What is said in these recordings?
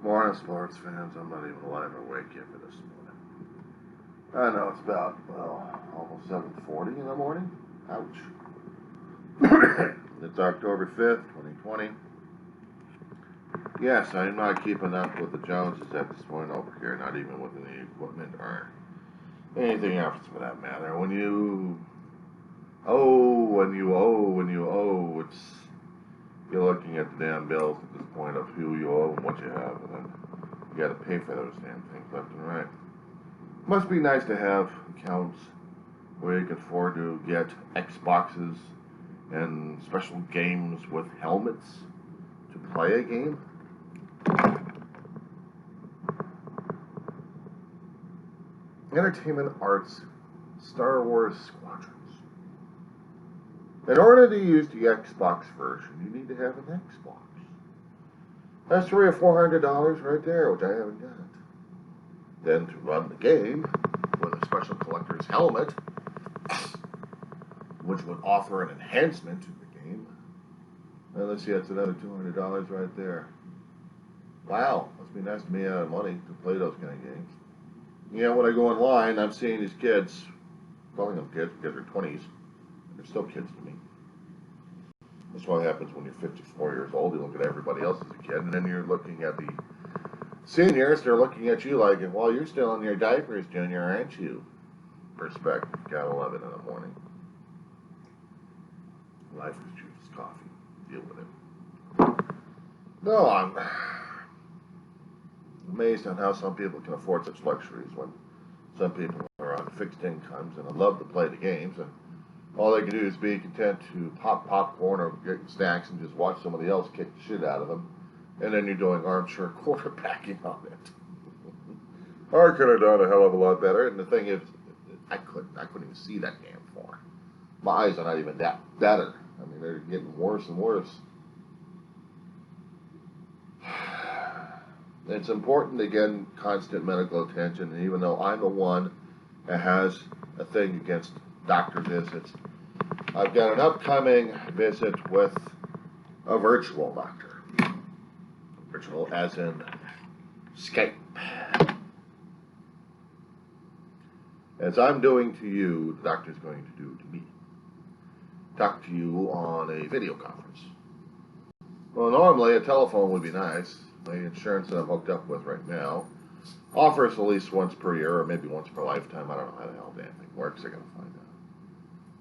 Morning, sports fans. I'm not even alive or awake yet for this morning. I know it's about, well, almost 7:40 in the morning. Ouch. It's October 5th, 2020. Yes, I'm not keeping up with the Joneses at this point over here, not even with any equipment or anything else for that matter. When you owe, you're looking at the damn bills at this point of who you owe and what you have, and then you got to pay for those damn things left and right. Must be nice to have accounts where you can afford to get Xboxes and special games with helmets to play a game. Entertainment Arts Star Wars Squadrons. In order to use the Xbox version, you need to have an Xbox. That's $300 or $400 right there, which I haven't got. Then to run the game with a special collector's helmet, which would offer an enhancement to the game. Well, let's see, that's another $200 right there. Wow, must be nice to me out of money to play those kind of games. Yeah, when I go online, I'm seeing these kids, calling them kids because they're 20s, they're still kids to me. That's what happens when you're 54 years old. You look at everybody else as a kid, and then you're looking at the seniors. They're looking at you like, well, you're still in your diapers, Junior, aren't you? Perspective. Gotta love it in the morning. Life is juice, coffee. Deal with it. No, I'm amazed on how some people can afford such luxuries when some people are on fixed incomes and love to play the games, and all they can do is be content to pop popcorn or get snacks and just watch somebody else kick the shit out of them. And then you're doing armchair quarterbacking on it. I could have done a hell of a lot better. And the thing is, I couldn't even see that damn far. My eyes are not even that better. I mean, they're getting worse and worse. It's important to get constant medical attention. And even though I'm the one that has a thing against doctor visits, I've got an upcoming visit with a virtual doctor. Virtual as in Skype. As I'm doing to you, the doctor's going to do to me. Talk to you on a video conference. Well, normally a telephone would be nice. The insurance that I'm hooked up with right now offers at least once per year or maybe once per lifetime. I don't know how the hell damn thing works. I gotta find out.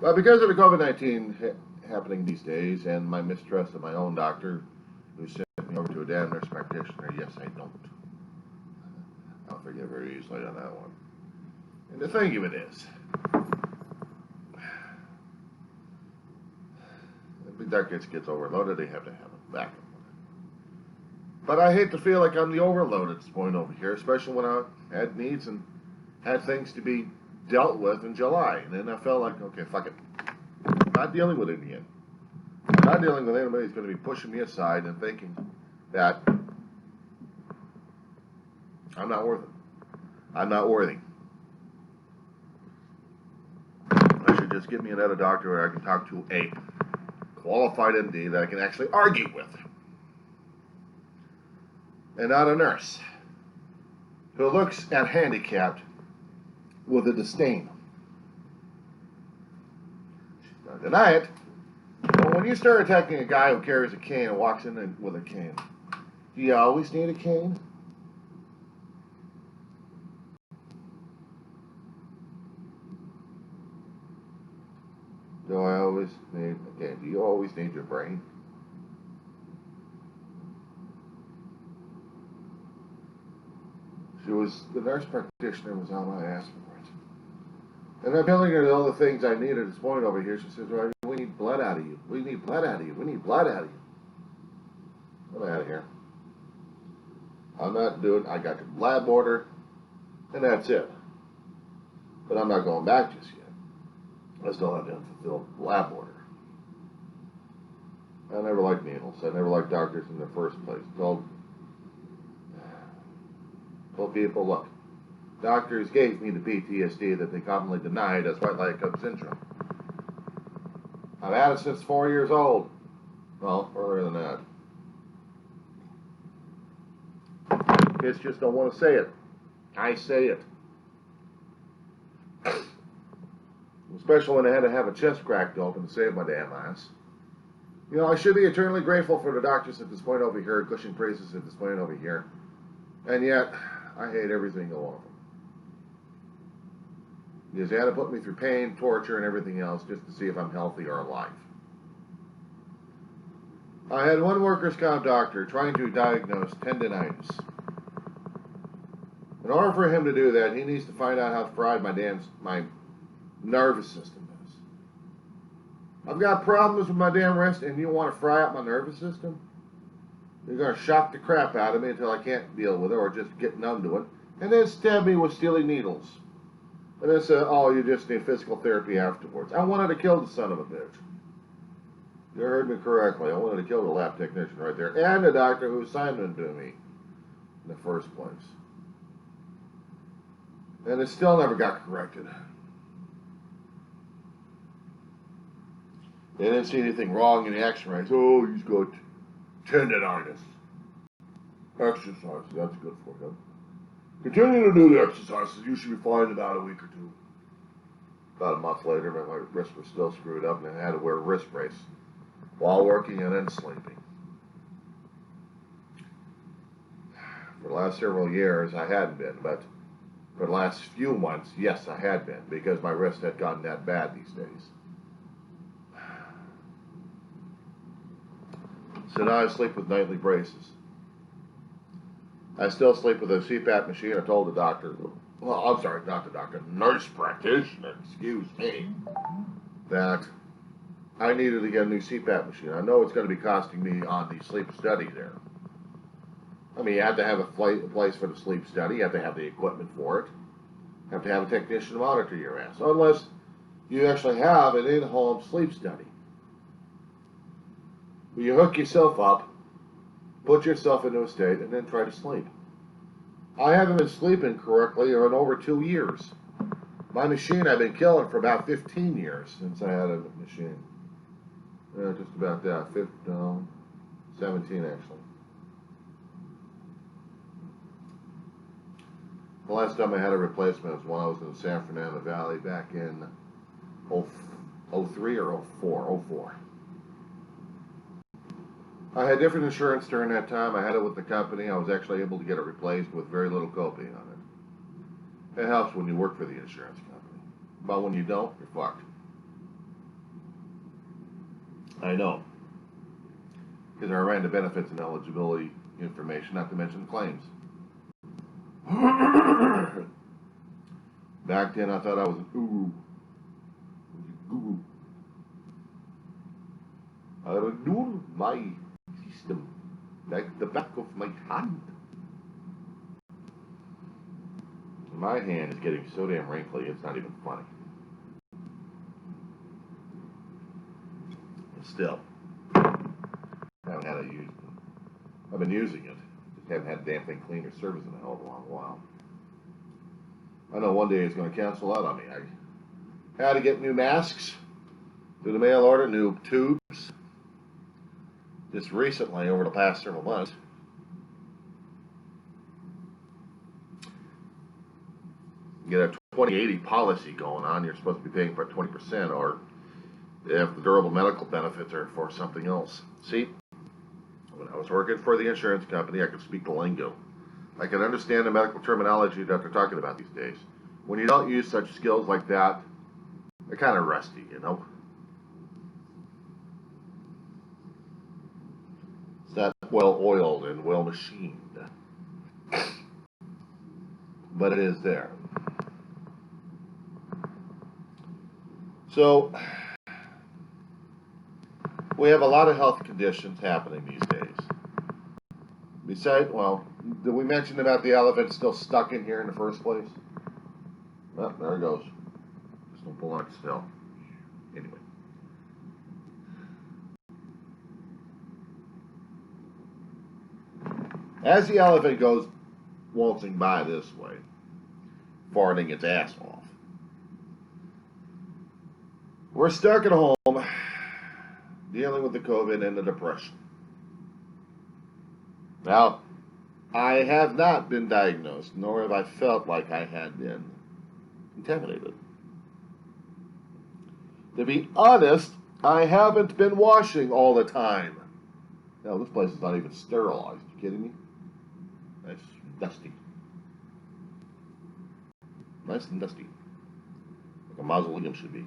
But because of the COVID-19 happening these days and my mistrust of my own doctor, who sent me over to a damn nurse practitioner, yes, I don't. I'll forgive very easily on that one. And the thing of it is, if the doctor gets overloaded, they have to have a backup. But I hate to feel like I'm the overload at this point over here, especially when I had needs and had things to be dealt with in July. And then I felt like, okay, fuck it. I'm not dealing with it again. I'm not dealing with anybody who's going to be pushing me aside and thinking that I'm not worth it. I'm not worthy. I should just give me another doctor where I can talk to a qualified MD that I can actually argue with. And not a nurse who looks at handicapped with a disdain. She's not deny it. But when you start attacking a guy who carries a cane and walks in with a cane, do you always need a cane? Do I always need a cane? Do you always need your brain? The nurse practitioner was on my ass for it. And I'm telling her all the things I need at this point over here. She says, well, we need blood out of you. We need blood out of you. We need blood out of you. Get out of here. I'm not doing, I got the lab order, and that's it. But I'm not going back just yet. I still have to fulfill the lab order. I never liked needles. I never liked doctors in the first place. Told people, look, doctors gave me the PTSD that they commonly denied as white light cup syndrome. I've had it since 4 years old. Well, earlier than that. Kids just don't want to say it. I say it. Especially when I had to have a chest cracked open to save my damn ass. You know, I should be eternally grateful for the doctors at this point over here, gushing praises at this point over here. And yet, I hate every single one of them. Because they had to put me through pain, torture, and everything else just to see if I'm healthy or alive. I had one workers' comp doctor trying to diagnose tendinitis. In order for him to do that, he needs to find out how fried my nervous system is. I've got problems with my damn wrist, and you want to fry out my nervous system? You're going to shock the crap out of me until I can't deal with it or just get numb to it, and then stab me with steely needles. And then say, oh, you just need physical therapy afterwards. I wanted to kill the son of a bitch. You heard me correctly. I wanted to kill the lab technician right there, and the doctor who assigned him to me in the first place. And it still never got corrected. They didn't see anything wrong in the x-rays. Oh, he's got tendinitis. Exercises, that's good for him. Continue to do the exercises. You should be fine in about a week or two. About a month later, my wrists were still screwed up, and I had to wear a wrist brace while working and then sleeping. For the last several years, I hadn't been, but for the last few months, yes, I had been, because my wrist had gotten that bad these days. So now I sleep with nightly braces. I still sleep with a CPAP machine. I told the doctor, well, I'm sorry, not the doctor, nurse practitioner, excuse me, that I needed to get a new CPAP machine. I know it's going to be costing me on the sleep study there. I mean, you have to have a place for the sleep study. You have to have the equipment for it. You have to have a technician monitor your ass, unless you actually have an in-home sleep study. You hook yourself up, put yourself into a state, and then try to sleep. I haven't been sleeping correctly in over 2 years. My machine I've been killing for about 15 years since I had a machine. Just about that. 17 actually. The last time I had a replacement was when I was in the San Fernando Valley back in 03 or 04. I had different insurance during that time. I had it with the company. I was actually able to get it replaced with very little copay on it. It helps when you work for the insurance company. But when you don't, you're fucked. I know. Because I ran the benefits and eligibility information, not to mention claims. Back then I thought I was a guru. I knew my system like the back of my hand. My hand is getting so damn wrinkly, it's not even funny. And still, I haven't had it used. I've been using it, just haven't had the damn thing cleaned or serviced in a hell of a long while. I know one day it's going to cancel out on me. I had to get new masks through the mail order, new tubes. Just recently, over the past several months, get a 2080 policy going on. You're supposed to be paying for 20%, or if the durable medical benefits are for something else. See, when I was working for the insurance company, I could speak the lingo. I can understand the medical terminology that they're talking about these days. When you don't use such skills like that, they're kind of rusty, you know? It's not well-oiled and well-machined. But it is there. So, we have a lot of health conditions happening these days. Besides, well, did we mention about the elephant still stuck in here in the first place? Oh, there it goes. Just don't pull on it still. Anyway. As the elephant goes waltzing by this way, farting its ass off, we're stuck at home dealing with the COVID and the depression. Now, I have not been diagnosed, nor have I felt like I had been contaminated. To be honest, I haven't been washing all the time. Now, this place is not even sterilized. You kidding me? Nice and dusty. Nice and dusty. Like a mausoleum should be.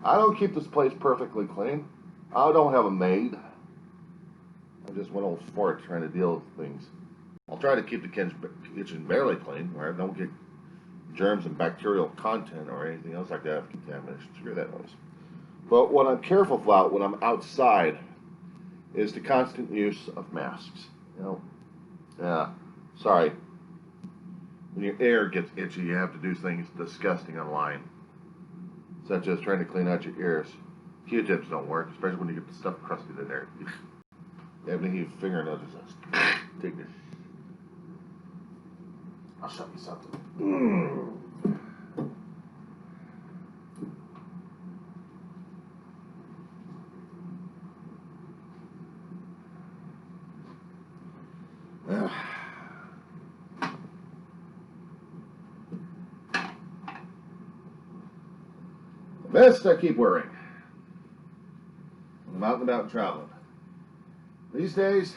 I don't keep this place perfectly clean. I don't have a maid. I'm just one old fart trying to deal with things. I'll try to keep the kitchen barely clean, where I don't get germs and bacterial content or anything else like that, contamination. Screw that noise. But what I'm careful about when I'm outside is the constant use of masks. Sorry. When your ear gets itchy, you have to do things disgusting online, such as trying to clean out your ears. Q-tips don't work, especially when you get the stuff crusted in there. You have any fingernails, just take this. I'll show you something. The vest I keep wearing when I'm out and about traveling. These days,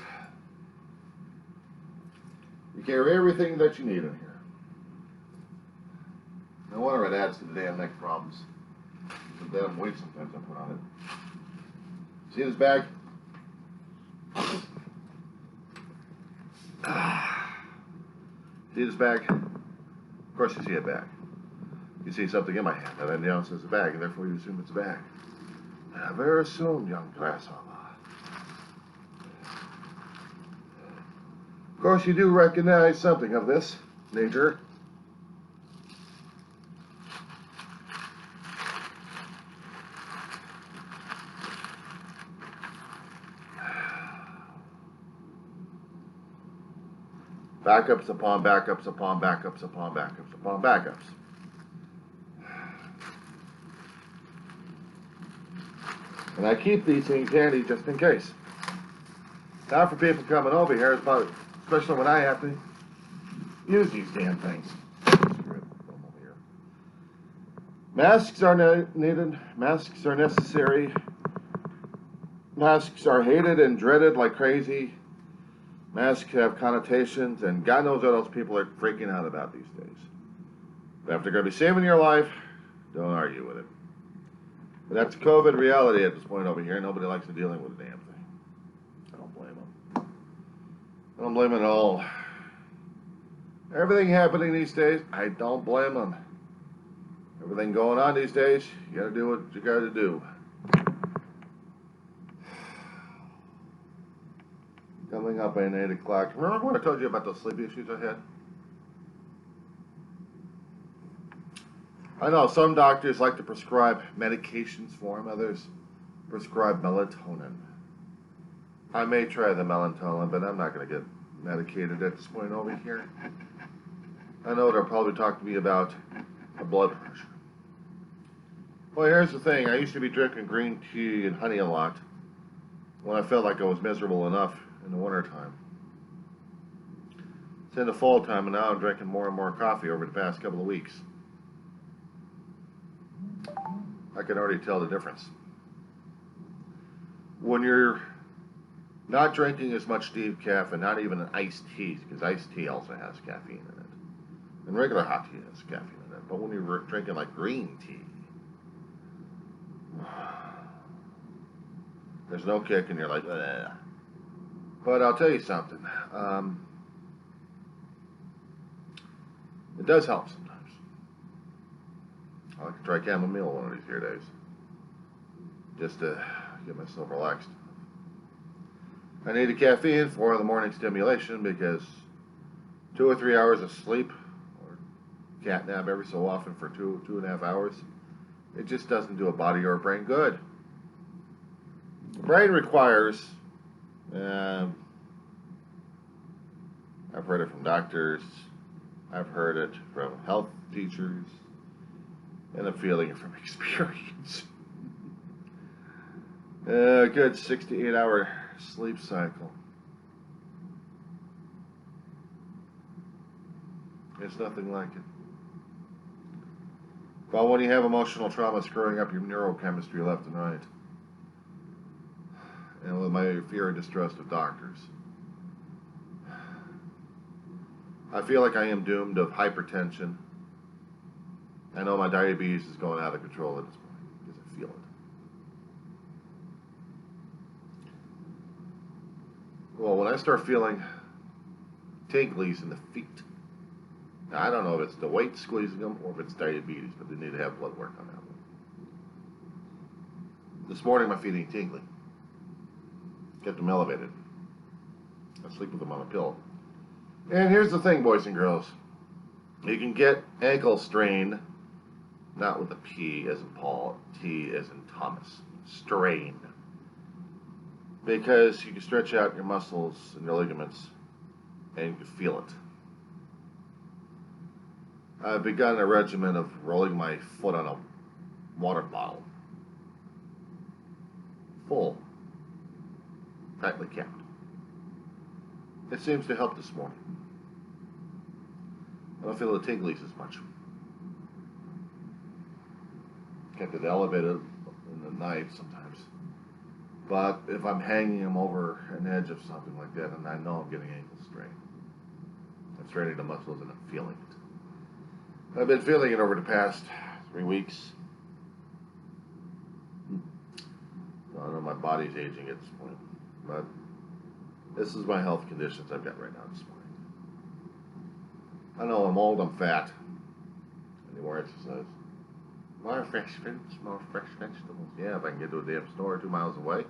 you carry everything that you need in here. No wonder it adds to the damn neck problems. The damn weight sometimes I put on it. See this bag? See this bag? Of course you see a bag. You see something in my hand, and then else is a bag, and therefore you assume it's a bag. Very soon, young grasshopper. Of course, you do recognize something of this nature. Backups upon backups upon backups upon backups upon backups. And I keep these things handy just in case. Now for people coming over here, especially when I have to use these damn things. Masks are needed. Masks are necessary. Masks are hated and dreaded like crazy. Masks have connotations, and God knows what else people are freaking out about these days. But if they're going to be saving your life, don't argue with it. But that's COVID reality at this point over here. Nobody likes to dealing with a damn thing. I don't blame them. I don't blame them at all. Everything happening these days, I don't blame them. Everything going on these days, you got to do what you got to do. Coming up at 8 o'clock. Remember when I told you about those sleep issues I had? I know some doctors like to prescribe medications for them. Others prescribe melatonin. I may try the melatonin, but I'm not going to get medicated at this point over here. I know they'll probably talk to me about a blood pressure. Well, here's the thing. I used to be drinking green tea and honey a lot when I felt like I was miserable enough in the wintertime. It's in the fall time, and now I'm drinking more and more coffee over the past couple of weeks. I can already tell the difference. When you're not drinking as much decaf, and not even an iced tea, because iced tea also has caffeine in it, and regular hot tea has caffeine in it, but when you're drinking like green tea, there's no kick, and you're like, ugh. But I'll tell you something. It does help sometimes. I like to try chamomile one of these here days, just to get myself relaxed. I need the caffeine for the morning stimulation because 2 or 3 hours of sleep, or cat nap every so often for 2.5 hours, it just doesn't do a body or a brain good. The brain requires, I've heard it from doctors, I've heard it from health teachers, and I'm feeling it from experience. A good 6 to 8 hour sleep cycle. It's nothing like it. But when you have emotional trauma screwing up your neurochemistry left and right, and with my fear and distrust of doctors, I feel like I am doomed of hypertension. I know my diabetes is going out of control at this point because I feel it. Well, when I start feeling tinglies in the feet, now, I don't know if it's the weight squeezing them or if it's diabetes, but they need to have blood work on that one. This morning my feet ain't tingling. Kept them elevated. I sleep with them on a pillow. And here's the thing, boys and girls. You can get ankle strain, not with a P as in Paul, T as in Thomas. Strain. Because you can stretch out your muscles and your ligaments and you can feel it. I've begun a regimen of rolling my foot on a water bottle. Full. Tightly capped. It seems to help this morning. I don't feel the tinglies as much. Kept it elevated in the night sometimes. But if I'm hanging them over an edge of something like that, and I know I'm getting ankle strain, I'm straining the muscles and I'm feeling it. I've been feeling it over the past 3 weeks. I know my body's aging at this point, but this is my health conditions I've got right now this morning. I know I'm old, I'm fat. I need more exercise. More fresh fruits, more fresh vegetables. Yeah, if I can get to a damn store 2 miles away.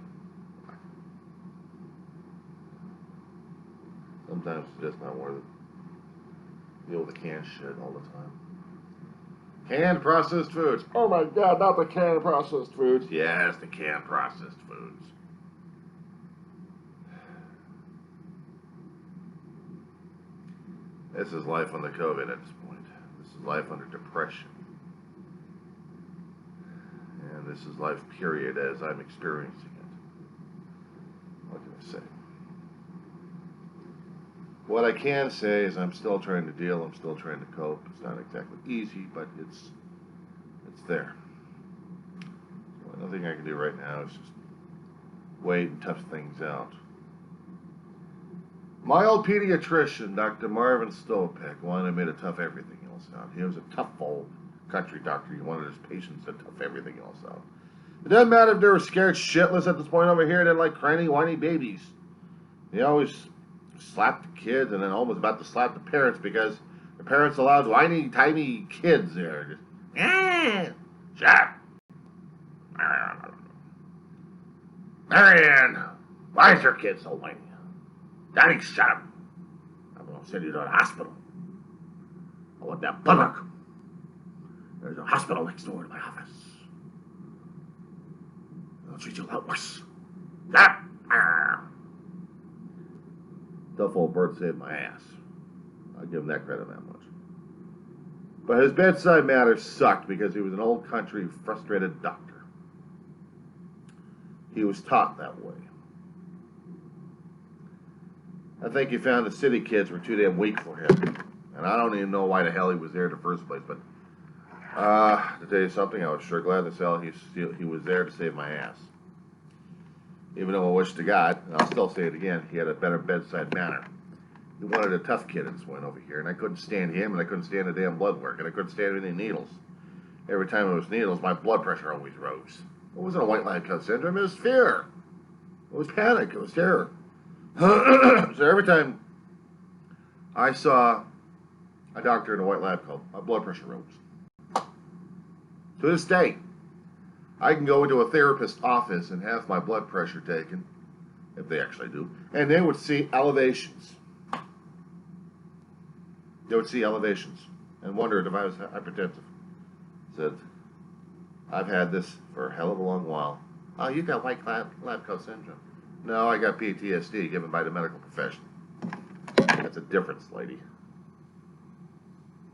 Sometimes it's just not worth it. Deal with the canned shit all the time. Canned processed foods. Oh my God, not the canned processed foods. Yes, the canned processed foods. This is life under COVID at this point. This is life under depression. And this is life, period, as I'm experiencing it. What can I say? What I can say is I'm still trying to deal, I'm still trying to cope. It's not exactly easy, but it's there. So nothing I can do right now is just wait and tough things out. My old pediatrician, Dr. Marvin Stopek, wanted me to tough everything else out. He was a tough old country doctor. He wanted his patients to tough everything else out. It doesn't matter if they were scared shitless at this point over here. They're like cranny, whiny babies. He always slapped the kids and then almost about to slap the parents because the parents allowed whiny, tiny kids there. Just, shut up. Marianne, why is your kid so whiny? Daddy, shut up. I'm going to send you to the hospital. I want that bullock. There's a hospital next door to my office. They'll treat you a lot worse. Shut up. Tough old bird saved my ass. I'll give him that credit that much. But his bedside manner sucked because he was an old country frustrated doctor. He was taught that way. I think he found the city kids were too damn weak for him. And I don't even know why the hell he was there in the first place. But to tell you something, I was sure glad as hell he was there to save my ass. Even though I wish to God, and I'll still say it again, he had a better bedside manner. He wanted a tough kid at this point over here, and I couldn't stand him, and I couldn't stand the damn blood work, and I couldn't stand any needles. Every time it was needles, my blood pressure always rose. It wasn't a white line cut syndrome, it was fear. It was panic, it was terror. So every time I saw a doctor in a white lab coat, my blood pressure rose. To this day, I can go into a therapist's office and have my blood pressure taken, if they actually do, and they would see elevations. They would see elevations and wondered if I was hypertensive. Said, I've had this for a hell of a long while. Oh, you got white lab coat syndrome. No, I got PTSD given by the medical profession. That's a difference, lady.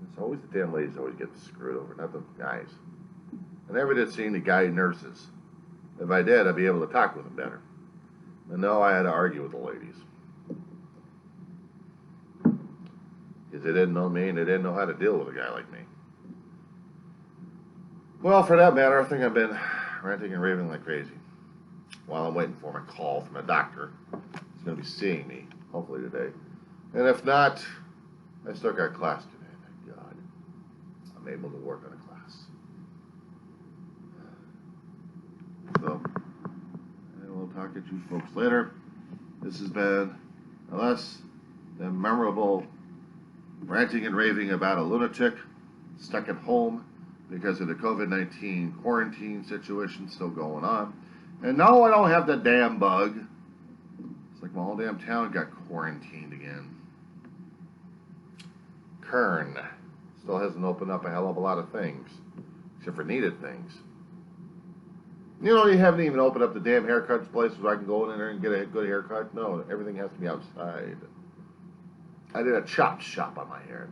It's always the damn ladies always get screwed over, not the guys. I never did see any guy nurses. If I did, I'd be able to talk with them better. And no, I had to argue with the ladies. because they didn't know me and they didn't know how to deal with a guy like me. Well, for that matter, I think I've been ranting and raving like crazy while I'm waiting for my call from a doctor. He's going to be seeing me, hopefully today. And if not, I still got class today, thank God. I'm able to work on a class. So, and we'll talk to you folks later. This has been a less than memorable ranting and raving about a lunatic stuck at home because of the COVID-19 quarantine situation still going on. And no, I don't have the damn bug. It's like my whole damn town got quarantined again. Kern still hasn't opened up a hell of a lot of things, except for needed things. You know, you haven't even opened up the damn haircut places where I can go in there and get a good haircut. No, everything has to be outside. I did a chop shop on my hair.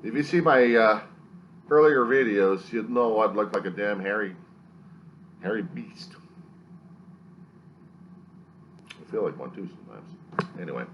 If you see my earlier videos, you'd know I'd look like a damn hairy beast. I feel like one too sometimes. Anyway.